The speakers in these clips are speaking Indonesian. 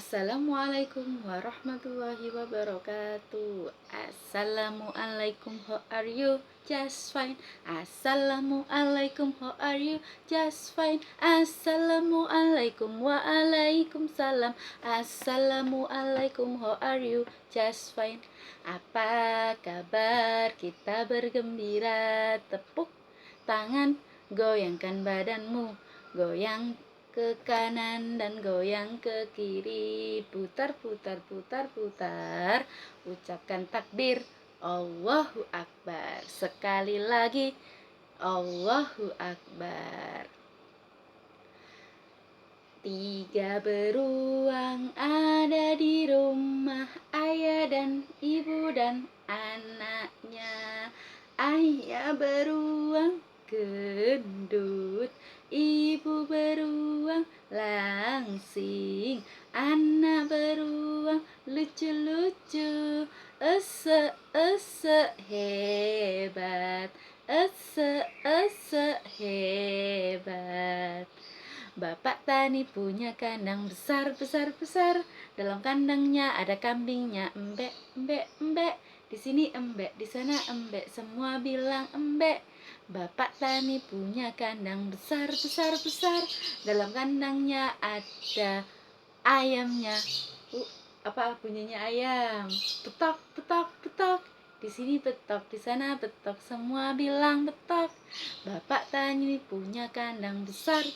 Assalamualaikum warahmatullahi wabarakatuh. Assalamualaikum, how are you? Just fine. Assalamualaikum, how are you? Just fine. Assalamualaikum, waalaikumsalam. Assalamualaikum, how are you? Just fine. Apa kabar? Kita bergembira. Tepuk tangan, goyangkan badanmu, goyang ke kanan dan goyang ke kiri, putar putar putar putar, ucapkan takbir, Allahu Akbar. Sekali lagi, Allahu Akbar. 3 beruang ada di rumah, ayah dan ibu dan anaknya. Ayah beruang gendut, ibu beruang langsing, anak beruang lucu-lucu, ese hebat, ese hebat. Bapak tani punya kandang besar. Dalam kandangnya ada kambingnya, embek, embek, embek. Di sini embek, di sana embek, semua bilang embek. Bapak tani punya kandang besar. Dalam kandangnya ada ayamnya. Apa bunyinya ayam? Petok, petok, petok. Di sini betok, di sana betok, semua bilang betok. Bapak tani punya kandang besar.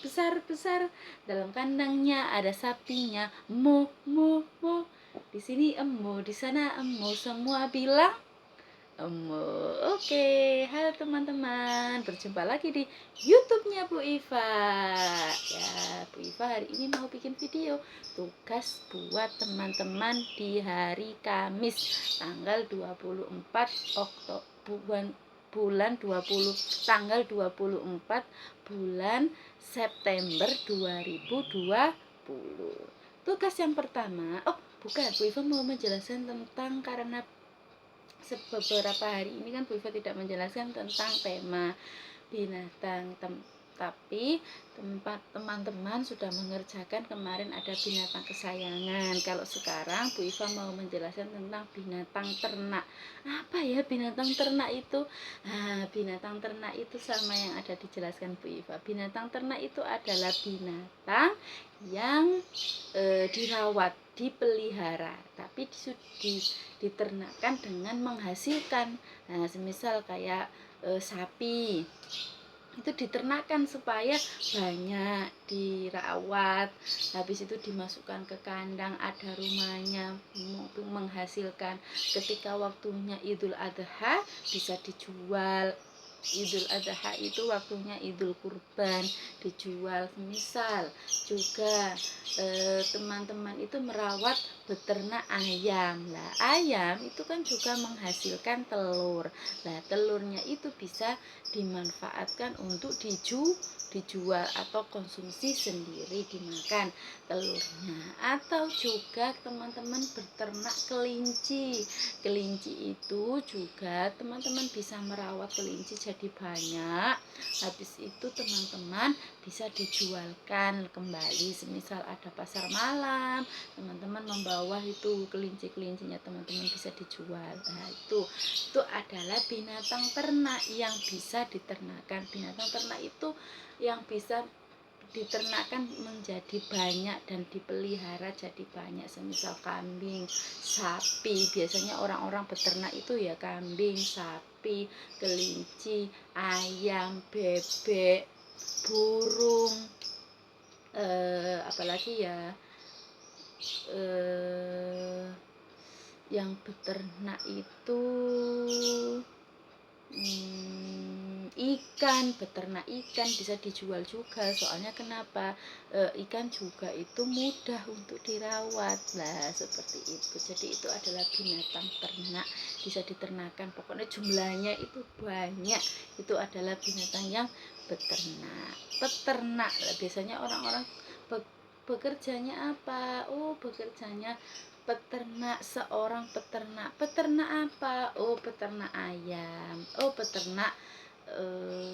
Dalam kandangnya ada sapinya, mu, mu, mu. Di sini emu, di sana emu, semua bilang emu. Oke, halo teman-teman, berjumpa lagi di YouTube-nya Bu Iva. Ya, Bu Iva hari ini mau bikin video tugas buat teman-teman di hari Kamis tanggal 24 Oktober bulan 20 tanggal 24 bulan September 2020. Tugas yang pertama, bukan, Bu Iva mau menjelaskan tentang, karena beberapa hari ini kan Bu Iva tidak menjelaskan tentang tema binatang, tapi teman-teman sudah mengerjakan kemarin ada binatang kesayangan. Kalau sekarang Bu Iva mau menjelaskan tentang binatang ternak. Apa ya binatang ternak itu? Nah, binatang ternak itu sama yang ada dijelaskan Bu Iva. Binatang ternak itu adalah binatang yang dirawat, dipelihara, tapi diternakkan dengan menghasilkan. Nah, semisal kayak sapi itu diternakkan supaya banyak dirawat, habis itu dimasukkan ke kandang, ada rumahnya untuk menghasilkan. Ketika waktunya Idul Adha bisa dijual. Idul Adha itu waktunya Idul Kurban, dijual. Misal juga teman-teman itu merawat beternak ayam. Lah, ayam itu kan juga menghasilkan telur. Nah, telurnya itu bisa dimanfaatkan untuk dijual atau konsumsi sendiri, dimakan telurnya. Atau juga teman-teman beternak kelinci. Kelinci itu juga teman-teman bisa merawat kelinci jadi banyak. Habis itu teman-teman bisa dijualkan kembali. Semisal ada pasar malam, teman-teman membawa itu kelinci-kelincinya, teman-teman bisa dijual. Nah, itu adalah binatang ternak yang bisa diternakan. Binatang ternak itu yang bisa diternakan menjadi banyak dan dipelihara jadi banyak. Semisal kambing, sapi, biasanya orang-orang beternak itu ya kambing, sapi, kelinci, ayam, bebek, burung, apalagi ya, yang beternak itu ikan, beternak ikan bisa dijual juga. Soalnya kenapa? Ikan juga itu mudah untuk dirawat. Lah, seperti itu. Jadi itu adalah binatang ternak, bisa diternakan. Pokoknya jumlahnya itu banyak. Itu adalah binatang yang beternak. Peternak. Lah, biasanya orang-orang bekerjanya apa? Bekerjanya peternak, seorang peternak. Peternak apa? Peternak ayam. Peternak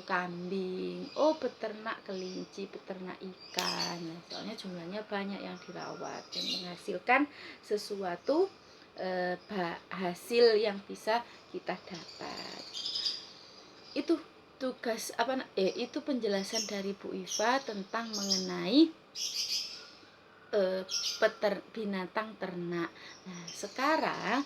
kambing, oh beternak kelinci, beternak ikan. Nah, soalnya jumlahnya banyak yang dirawat dan menghasilkan sesuatu hasil yang bisa kita dapat. Itu tugas itu penjelasan dari Bu Iva tentang mengenai binatang ternak. Nah, sekarang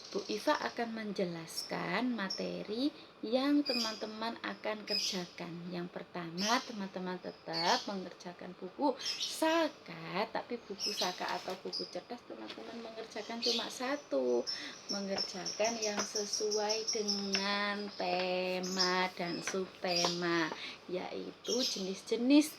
Bu Iva akan menjelaskan materi yang teman-teman akan kerjakan. Yang pertama, teman-teman tetap mengerjakan buku Saka, tapi buku Saka atau buku cerdas teman-teman mengerjakan cuma satu, mengerjakan yang sesuai dengan tema dan subtema, yaitu jenis-jenis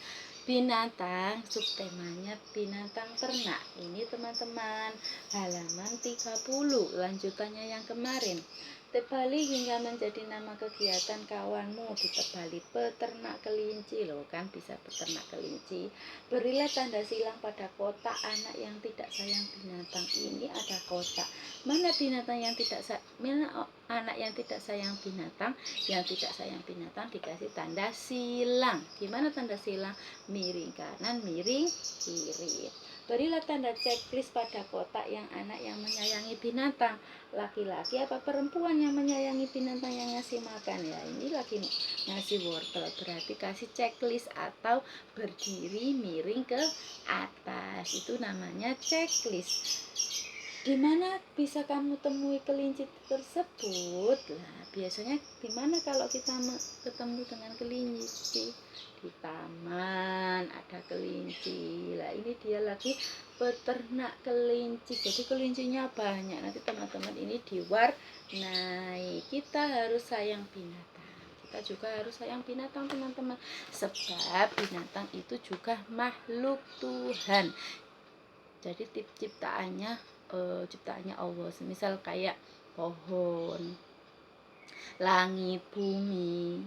binatang, subtemanya binatang ternak. Ini teman-teman halaman 30, lanjutannya yang kemarin. Tebali hingga menjadi nama kegiatan kawanmu. Ditebali peternak kelinci, loh kan bisa peternak kelinci. Berilah tanda silang pada kotak anak yang tidak sayang binatang. Ini ada kotak. Mana binatang yang tidak anak yang tidak sayang binatang? Yang tidak sayang binatang dikasih tanda silang. Gimana tanda silang? Miring kanan, miring kiri. Berilah tanda checklist pada kotak yang anak yang menyayangi binatang. Laki-laki apa perempuan yang menyayangi binatang yang ngasih makan? Ya, ini lagi ngasih wortel, berarti kasih checklist atau berdiri miring ke atas. Itu namanya checklist. Di mana bisa kamu temui kelinci tersebut? Nah, biasanya di mana kalau kita ketemu dengan kelinci? Di taman ada kelinci. Lah, ini dia lagi peternak kelinci. Jadi kelincinya banyak. Nanti teman-teman ini diwarnai. Kita harus sayang binatang. Kita juga harus sayang binatang, teman-teman. Sebab binatang itu juga makhluk Tuhan. Jadi ciptaannya Allah. Misal kayak pohon, langit, bumi,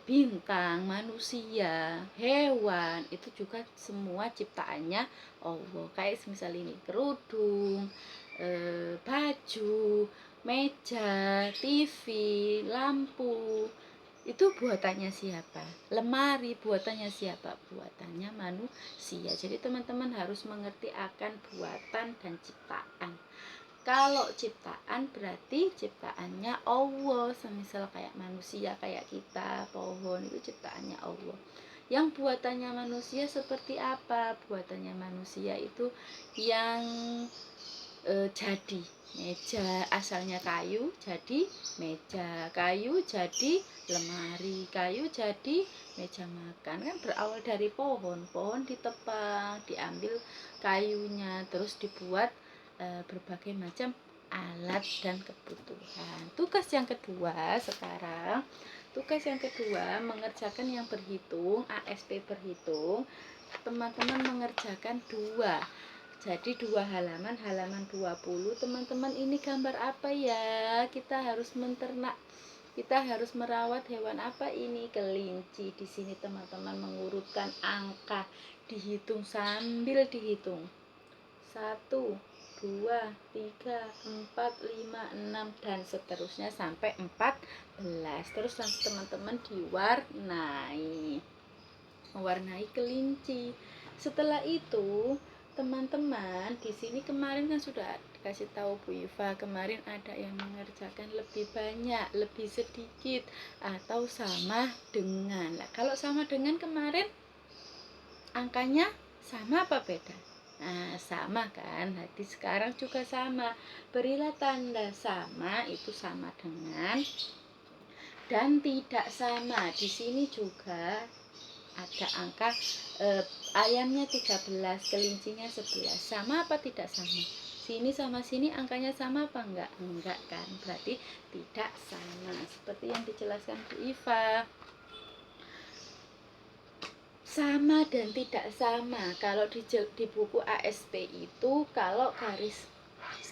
bintang, manusia, hewan, itu juga semua ciptaannya Allah. Kayak misal ini kerudung, baju, meja, TV, lampu, itu buatannya siapa? Lemari buatannya siapa? Buatannya manusia. Jadi teman-teman harus mengerti akan buatan dan ciptaan. Kalau ciptaan berarti ciptaannya Allah. Semisal kayak manusia, kayak kita, pohon, itu ciptaannya Allah. Yang buatannya manusia seperti apa? Buatannya manusia itu yang jadi meja, asalnya kayu jadi meja, kayu jadi lemari, kayu jadi meja makan. Kan berawal dari pohon ditebang, diambil kayunya, terus dibuat berbagai macam alat dan kebutuhan. Tugas yang kedua sekarang, mengerjakan yang berhitung, ASP berhitung. Teman-teman mengerjakan 2. Jadi 2 halaman 20. Teman-teman, ini gambar apa ya? Kita harus merawat hewan apa ini? Kelinci. Di sini teman-teman mengurutkan angka, dihitung sambil dihitung. 1, 2, 3, 4, 5, 6 dan seterusnya sampai 14. Terus nanti teman-teman mewarnai kelinci. Setelah itu teman-teman, di sini kemarin kan sudah kasih tahu Bu Iva, kemarin ada yang mengerjakan lebih banyak, lebih sedikit, atau sama dengan. Nah, kalau sama dengan kemarin angkanya sama apa beda? Nah, sama kan? Jadi sekarang juga sama. Berilah tanda sama, itu sama dengan, dan tidak sama. Di sini juga ada angka ayamnya 13, kelincinya 11. Sama apa tidak sama? Sini sama sini angkanya sama apa enggak? Enggak kan? Berarti tidak sama. Seperti yang dijelaskan Bu Iva. Sama dan tidak sama. Kalau di buku ASP itu, kalau garis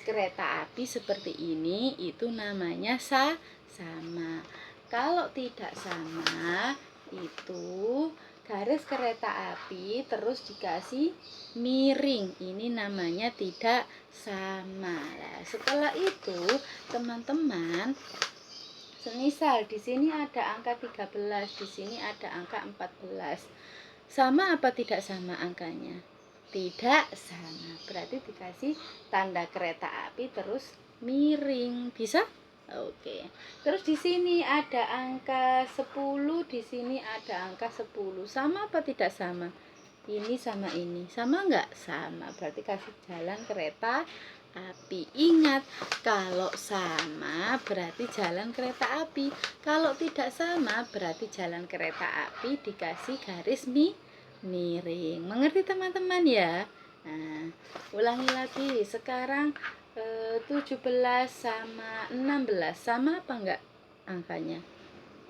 kereta api seperti ini, itu namanya sama. Kalau tidak sama, itu garis kereta api terus dikasih miring, ini namanya tidak sama. Nah, setelah itu teman-teman Semisal di sini ada angka 13, di sini ada angka 14. Sama apa tidak sama angkanya? Tidak sama. Berarti dikasih tanda kereta api terus miring. Bisa? Oke. Terus di sini ada angka 10, di sini ada angka 10. Sama apa tidak sama? Ini sama ini. Sama enggak? Sama. Berarti kasih jalan kereta api. Ingat, kalau sama berarti jalan kereta api. Kalau tidak sama berarti jalan kereta api dikasih garis miring. Mengerti teman-teman ya? Nah, ulangi lagi. Sekarang 17 sama 16 sama apa enggak angkanya?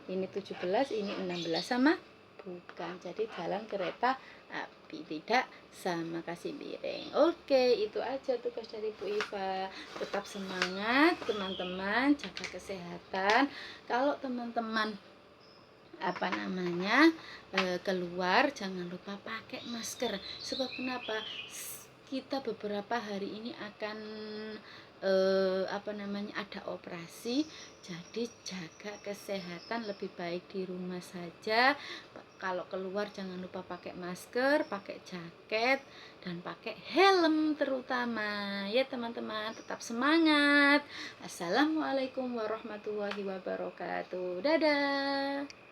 Ini 17, ini 16 sama? Bukan. Jadi jalan kereta api tidak sama, kasih miring. Oke, itu aja tugas dari Bu Iva. Tetap semangat teman-teman, jaga kesehatan. Kalau teman-teman keluar jangan lupa pakai masker. Sebab kenapa? Kita beberapa hari ini akan ada operasi, jadi jaga kesehatan, lebih baik di rumah saja. Kalau keluar jangan lupa pakai masker, pakai jaket, dan pakai helm terutama ya teman-teman. Tetap semangat. Assalamualaikum warahmatullahi wabarakatuh. Dadah.